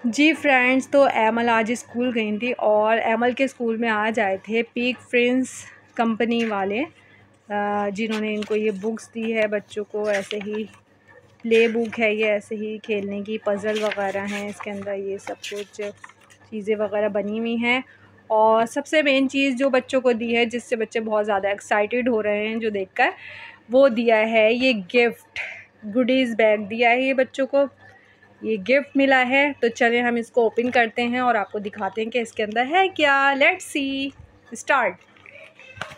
जी friends, तो Emil आज school गई थी और एमल के स्कूल में आज आए थे पीक फ्रेंड्स कंपनी वाले, जिन्होंने इनको ये बुक्स दी है बच्चों को। ऐसे ही प्ले बुक है ये, ऐसे ही खेलने की पज़ल वगैरह हैं इसके अंदर, ये सब कुछ चीज़ें वगैरह बनी हुई हैं। और सबसे मेन चीज़ जो बच्चों को दी है, जिससे बच्चे बहुत ज़्यादा एक्साइटेड हो रहे हैं जो देखकर, वो दिया है ये गिफ्ट। गुडीज़ बैग दिया है ये बच्चों को, ये गिफ्ट मिला है। तो चलें हम इसको ओपन करते हैं और आपको दिखाते हैं कि इसके अंदर है क्या। Let's see, start.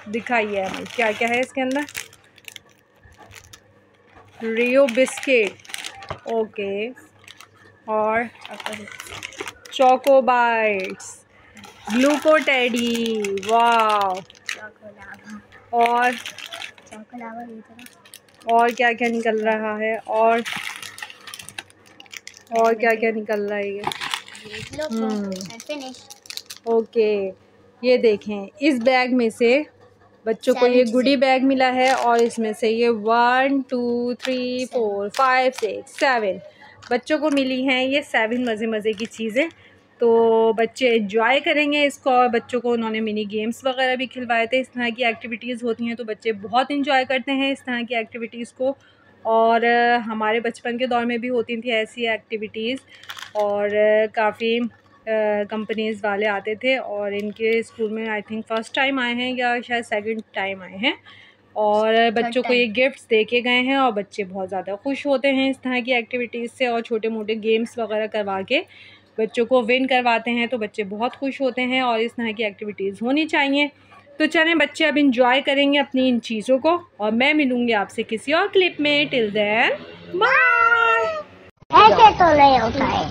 दिखाइए हमें क्या क्या है इसके अंदर। रियो बिस्किट, ओके, और चोको बाइट्स, ग्लूको टेडी, वाह, और क्या क्या निकल रहा है, और क्या क्या निकल रहा है ये। ओके, ये देखें, इस बैग में से बच्चों को ये गुडी बैग मिला है और इसमें से ये 1 2 3 4 5 6 7 बच्चों को मिली हैं ये 7 मज़े मज़े की चीज़ें। तो बच्चे एंजॉय करेंगे इसको, और बच्चों को उन्होंने मिनी गेम्स वगैरह भी खिलवाए थे। इस तरह की एक्टिविटीज़ होती हैं तो बच्चे बहुत एंजॉय करते हैं इस तरह की एक्टिविटीज़ को। और हमारे बचपन के दौर में भी होती थी ऐसी एक्टिविटीज़, और काफ़ी कंपनीज़ वाले आते थे और इनके स्कूल में आई थिंक फ़र्स्ट टाइम आए हैं या शायद सेकंड टाइम आए हैं, और बच्चों को ये गिफ्ट्स दे के गए हैं और बच्चे बहुत ज़्यादा खुश होते हैं इस तरह की एक्टिविटीज़ से। और छोटे मोटे गेम्स वगैरह करवा के बच्चों को विन करवाते हैं तो बच्चे बहुत खुश होते हैं, और इस तरह की एक्टिविटीज़ होनी चाहिए। तो चलें बच्चे अब इंजॉय करेंगे अपनी इन चीज़ों को, और मैं मिलूँगी आपसे किसी और क्लिप में। Till then bye. ऐसे तो नहीं होता है।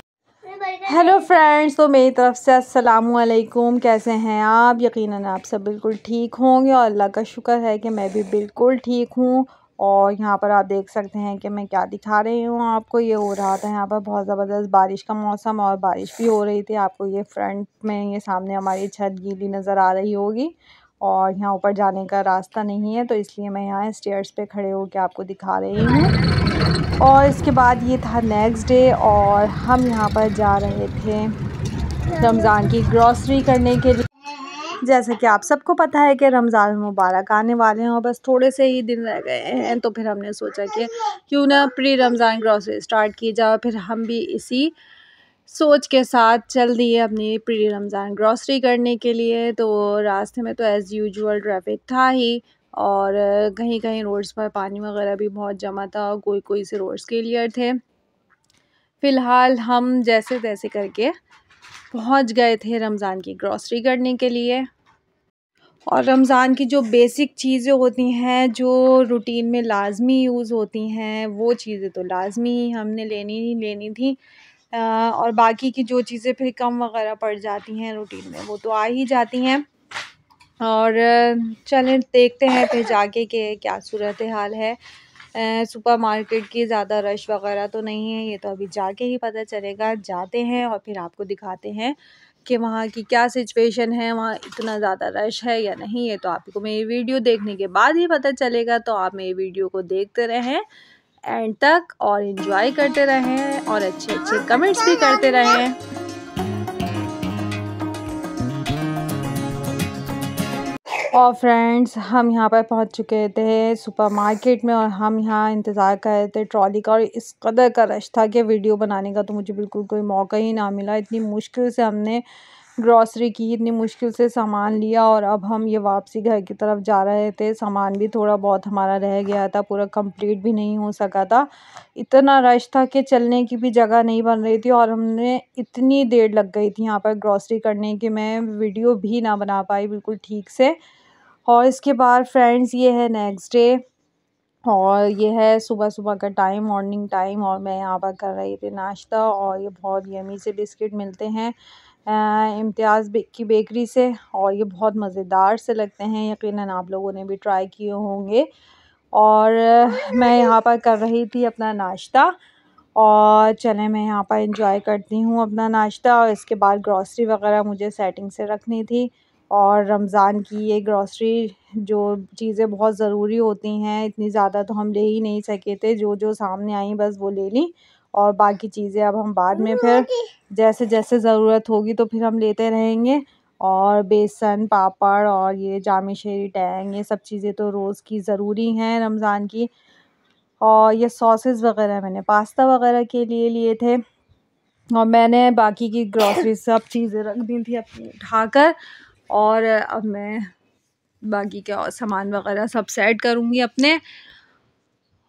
हेलो फ्रेंड्स, तो मेरी तरफ से अस्सलामुअलैकुम। कैसे हैं आप? यकीनन आप सब बिल्कुल ठीक होंगे और अल्लाह का शुक्र है कि मैं भी बिल्कुल ठीक हूँ। और यहाँ पर आप देख सकते हैं कि मैं क्या दिखा रही हूँ आपको। ये हो रहा था यहाँ पर बहुत ज़बरदस्त बारिश का मौसम, और बारिश भी हो रही थी। आपको ये फ्रंट में, ये सामने हमारी छत गीली नज़र आ रही होगी, और यहाँ ऊपर जाने का रास्ता नहीं है, तो इसलिए मैं यहाँ स्टेयर्स पे खड़े होकर आपको दिखा रही हूँ। और इसके बाद ये था नेक्स्ट डे, और हम यहाँ पर जा रहे थे रमज़ान की ग्रॉसरी करने के लिए। जैसे कि आप सबको पता है कि रमज़ान मुबारक आने वाले हैं और बस थोड़े से ही दिन रह गए हैं, तो फिर हमने सोचा कि क्यों ना प्री रमज़ान ग्रॉसरी स्टार्ट की जाए। फिर हम भी इसी सोच के साथ चल दिए अपनी प्री रमज़ान ग्रॉसरी करने के लिए। तो रास्ते में तो एज़ यूजुअल ट्रैफिक था ही, और कहीं कहीं रोड्स पर पानी वगैरह भी बहुत जमा था, कोई कोई से रोड्स क्लियर थे। फ़िलहाल हम जैसे तैसे करके पहुंच गए थे रमज़ान की ग्रॉसरी करने के लिए। और रमज़ान की जो बेसिक चीज़ें होती हैं, जो रूटीन में लाज़मी यूज़ होती हैं, वो चीज़ें तो लाज़मी ही हमने लेनी ही लेनी थी। और बाकी की जो चीज़ें फिर कम वगैरह पड़ जाती हैं रूटीन में, वो तो आ ही जाती हैं। और चलें देखते हैं फिर जाके कि क्या सूरत हाल है। सुपर मार्केट की ज़्यादा रश वगैरह तो नहीं है, ये तो अभी जाके ही पता चलेगा। जाते हैं और फिर आपको दिखाते हैं कि वहाँ की क्या सिचुएशन है, वहाँ इतना ज़्यादा रश है या नहीं। ये तो आपको मेरी वीडियो देखने के बाद ही पता चलेगा, तो आप मेरी वीडियो को देखते रहें एंड तक और एंजॉय करते रहें और अच्छे अच्छे कमेंट्स भी करते रहें। और फ्रेंड्स, हम यहाँ पर पहुँच चुके थे सुपरमार्केट में, और हम यहाँ इंतज़ार कर रहे थे ट्रॉली का, और इस कदर का रश था कि वीडियो बनाने का तो मुझे बिल्कुल कोई मौका ही ना मिला। इतनी मुश्किल से हमने ग्रॉसरी की, इतनी मुश्किल से सामान लिया, और अब हम ये वापसी घर की तरफ जा रहे थे। सामान भी थोड़ा बहुत हमारा रह गया था, पूरा कंप्लीट भी नहीं हो सका था। इतना रश था कि चलने की भी जगह नहीं बन रही थी, और हमने इतनी देर लग गई थी यहाँ पर ग्रॉसरी करने की, मैं वीडियो भी ना बना पाई बिल्कुल ठीक से। और इसके बाद फ्रेंड्स, ये है नेक्स्ट डे, और ये है सुबह सुबह का टाइम, मॉर्निंग टाइम, और मैं यहाँ पर कर रही थी नाश्ता। और ये बहुत यमी से बिस्किट मिलते हैं इम्तियाज़ की बेकरी से, और ये बहुत मज़ेदार से लगते हैं। यकीनन आप लोगों ने भी ट्राई किए होंगे। और मैं यहाँ पर कर रही थी अपना नाश्ता, और चलें मैं यहाँ पर इंजॉय करती हूँ अपना नाश्ता। और इसके बाद ग्रॉसरी वगैरह मुझे सेटिंग से रखनी थी, और रमज़ान की ये ग्रॉसरी जो चीज़ें बहुत ज़रूरी होती हैं, इतनी ज़्यादा तो हम ले ही नहीं सके थे, जो जो सामने आई बस वो ले ली। और बाकी चीज़ें अब हम बाद में फिर जैसे जैसे ज़रूरत होगी तो फिर हम लेते रहेंगे। और बेसन, पापड़ और ये जामी शेरी टैंग, ये सब चीज़ें तो रोज़ की ज़रूरी हैं रमज़ान की। और ये सॉसेस वग़ैरह मैंने पास्ता वग़ैरह के लिए लिए थे। और मैंने बाकी की ग्रॉसरी सब चीज़ें रख दी थी अपनी उठाकर। और अब मैं बाकी के और सामान वग़ैरह सब सेट करूँगी अपने।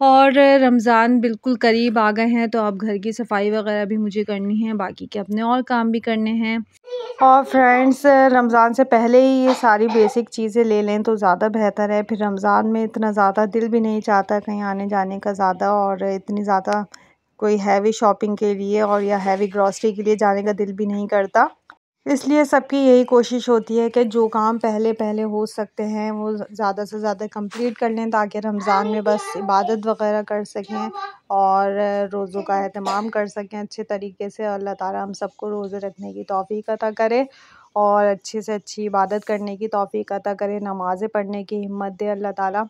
और रमज़ान बिल्कुल करीब आ गए हैं, तो अब घर की सफाई वग़ैरह भी मुझे करनी है, बाकी के अपने और काम भी करने हैं। और फ्रेंड्स, रमज़ान से पहले ही ये सारी बेसिक चीज़ें ले लें तो ज़्यादा बेहतर है। फिर रमज़ान में इतना ज़्यादा दिल भी नहीं चाहता कहीं आने जाने का ज़्यादा, और इतनी ज़्यादा कोई हैवी शॉपिंग के लिए और या हैवी ग्रॉसरी के लिए जाने का दिल भी नहीं करता। इसलिए सबकी यही कोशिश होती है कि जो काम पहले पहले हो सकते हैं वो ज़्यादा से ज़्यादा कंप्लीट कर लें, ताकि रमज़ान में बस इबादत वग़ैरह कर सकें और रोज़ों का एहतमाम कर सकें अच्छे तरीके से। अल्लाह ताला हम सबको रोज़े रखने की तौफ़ीक अता करे और अच्छी से अच्छी इबादत करने की तौफ़ीक अता करे, नमाज़ें पढ़ने की हिम्मत दे अल्लाह ताला।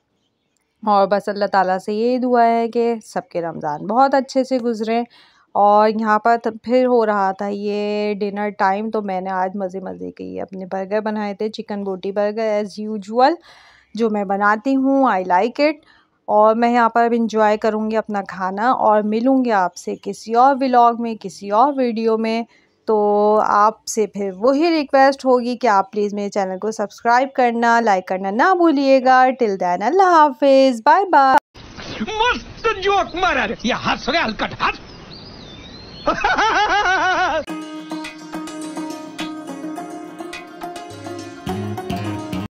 और बस अल्लाह ताला से यही दुआ है कि सबके रमज़ान बहुत अच्छे से गुज़रें। और यहाँ पर फिर हो रहा था ये डिनर टाइम, तो मैंने आज मज़े मज़े के अपने बर्गर बनाए थे, चिकन बोटी बर्गर एज़ यूजुअल जो मैं बनाती हूँ, आई लाइक इट। और मैं यहाँ पर अब इंजॉय करूँगी अपना खाना और मिलूँगी आपसे किसी और व्लॉग में, किसी और वीडियो में। तो आपसे फिर वही रिक्वेस्ट होगी कि आप प्लीज़ मेरे चैनल को सब्सक्राइब करना, लाइक करना ना भूलिएगा। टिल देन अल्लाह हाफिज़, बाय बाय। मस्त जोक मारा रे, या हंस रे हलकट हंस।